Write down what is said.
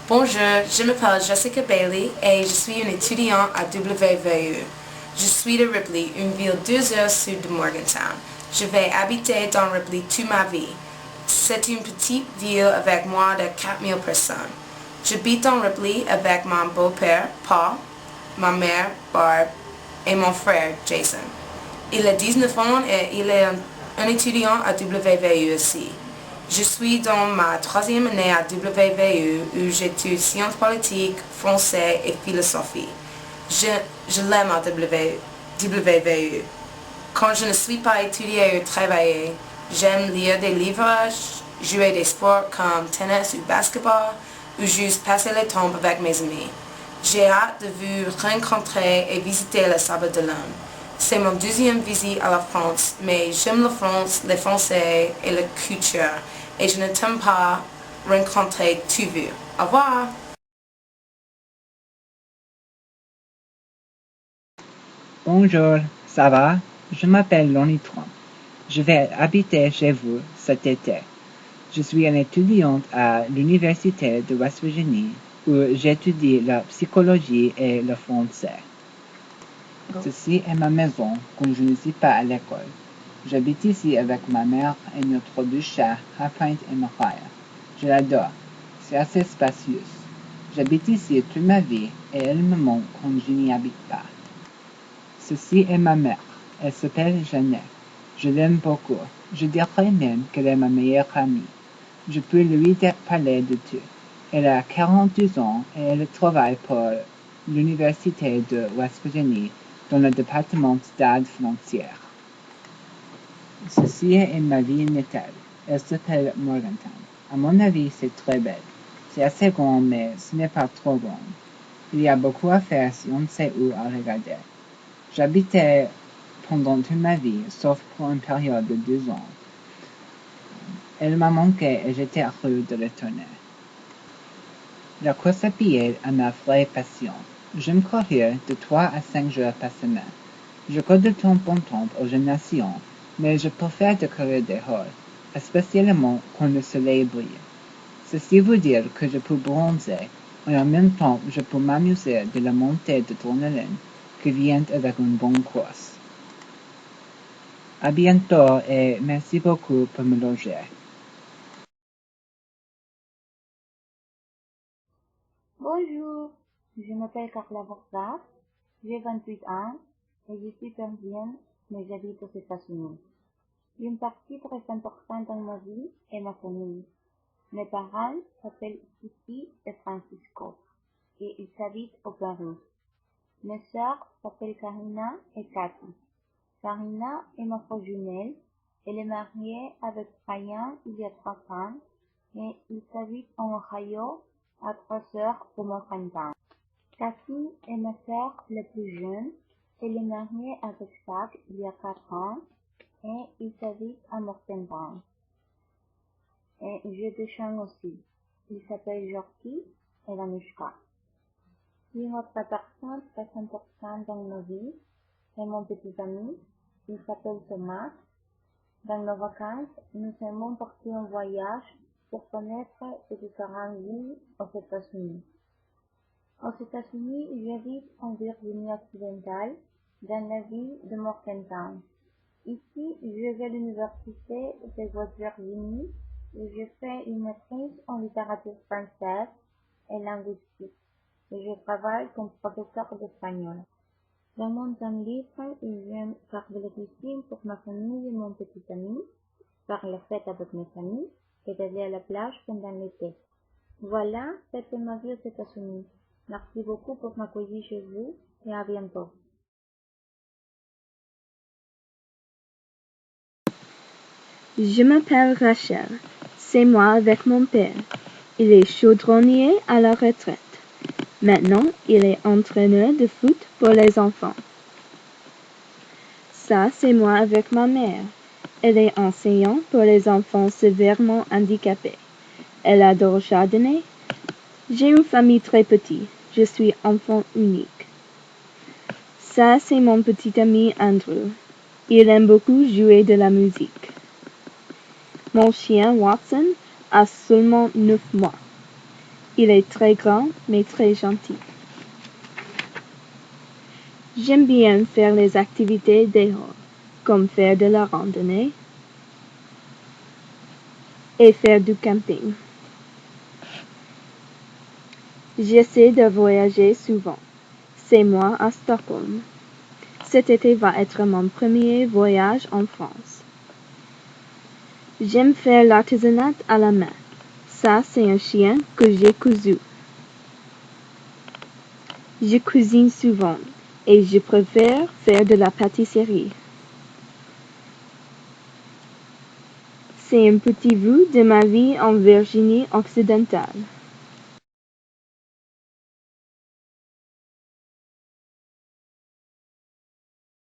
Bonjour, je m'appelle Jessica Bailey et je suis une étudiante à WVU. Je suis de Ripley, une ville 2 heures sud de Morgantown. Je vais habiter dans Ripley toute ma vie. C'est une petite ville avec moins de 4000 personnes. J'habite dans Ripley avec mon beau-père, Paul, ma mère, Barb, et mon frère, Jason. Il a 19 ans et il est un étudiant à WVU aussi. Je suis dans ma troisième année à WVU où j'étudie sciences politiques, français et philosophie. Je l'aime à WVU. Quand je ne suis pas étudier ou travailler, j'aime lire des livres, jouer des sports comme tennis ou basketball ou juste passer le temps avec mes amis. J'ai hâte de vous rencontrer et visiter le Sable de l'Homme. C'est mon deuxième visite à la France, mais j'aime la France, les Français et la culture, et je ne t'aime pas rencontrer tout vu. Au revoir! Bonjour, ça va? Je m'appelle Lonnie Trump. Je vais habiter chez vous cet été. Je suis une étudiante à l'Université de West Virginie où j'étudie la psychologie et le français. Ceci est ma maison quand je ne suis pas à l'école. J'habite ici avec ma mère et notre deux chats, Halfpint et Mariah. Je l'adore. C'est assez spacieux. J'habite ici toute ma vie et elle me manque quand je n'y habite pas. Ceci est ma mère. Elle s'appelle Jeannette. Je l'aime beaucoup. Je dirais même qu'elle est ma meilleure amie. Je peux lui parler de tout. Elle a 42 ans et elle travaille pour l'Université de West Virginie dans le département d'art financière. Ceci est ma ville natale. Elle s'appelle Morgantown. À mon avis, c'est très belle. C'est assez grand, mais ce n'est pas trop grand. Il y a beaucoup à faire si on sait où à regarder. J'habitais pendant toute ma vie, sauf pour une période de 2 ans. Elle m'a manqué et j'étais heureux de retourner. La course à pied est ma vraie passion. J'aime courir de 3 à 5 heures par semaine. Je cours de temps en temps aux gymnasions, mais je préfère de courir dehors, spécialement quand le soleil brille. Ceci veut dire que je peux bronzer et en même temps je peux m'amuser de la montée d'adrénaline qui vient avec une bonne course. À bientôt et merci beaucoup pour me loger. Bonjour, je m'appelle Carla Borsa, j'ai 28 ans et je suis persienne, mais j'habite aux États-Unis. Une partie très importante dans ma vie est ma famille. Mes parents s'appellent Susie et Francisco et ils habitent au Pérou. Mes sœurs s'appellent Karina et Cathy. Karina est ma faux jumelle. Elle est mariée avec Ryan il y a 3 ans et ils habitent en Ohio à 3 heures de Morgantown. Cathy est ma sœur la plus jeune. Elle est mariée avec Zach il y a 4 ans et ils habitent à Morgantown. Et j'ai 2 chiens aussi. Ils s'appellent Jorki et Anushka. Une autre personne très importante dans nos vies est mon petit ami. Il s'appelle Thomas. Dans nos vacances, nous aimons partir en voyage pour connaître les différentes villes aux États-Unis. Aux États-Unis, j'habite en Virginie occidentale, dans la ville de Morgantown. Ici, je vais à l'université de West Virginie où je fais une maîtrise en littérature française et linguistique et je travaille comme professeur d'espagnol. Dans mon temps libre, j'aime faire de la cuisine pour ma famille et mon petit ami, faire la fête avec mes amis et d'aller à la plage pendant l'été. Voilà, c'était ma vie aux États-Unis. Merci beaucoup pour m'accueillir chez vous et à bientôt. Je m'appelle Rachel. C'est moi avec mon père. Il est chaudronnier à la retraite. Maintenant, il est entraîneur de foot pour les enfants. Ça, c'est moi avec ma mère. Elle est enseignante pour les enfants sévèrement handicapés. Elle adore jardiner. J'ai une famille très petite. Je suis enfant unique. Ça, c'est mon petit ami Andrew. Il aime beaucoup jouer de la musique. Mon chien Watson a seulement 9 mois. Il est très grand, mais très gentil. J'aime bien faire les activités dehors, comme faire de la randonnée et faire du camping. J'essaie de voyager souvent. C'est moi à Stockholm. Cet été va être mon premier voyage en France. J'aime faire l'artisanat à la main. Ça, c'est un chien que j'ai cousu. Je cuisine souvent et je préfère faire de la pâtisserie. C'est un petit bout de ma vie en Virginie occidentale.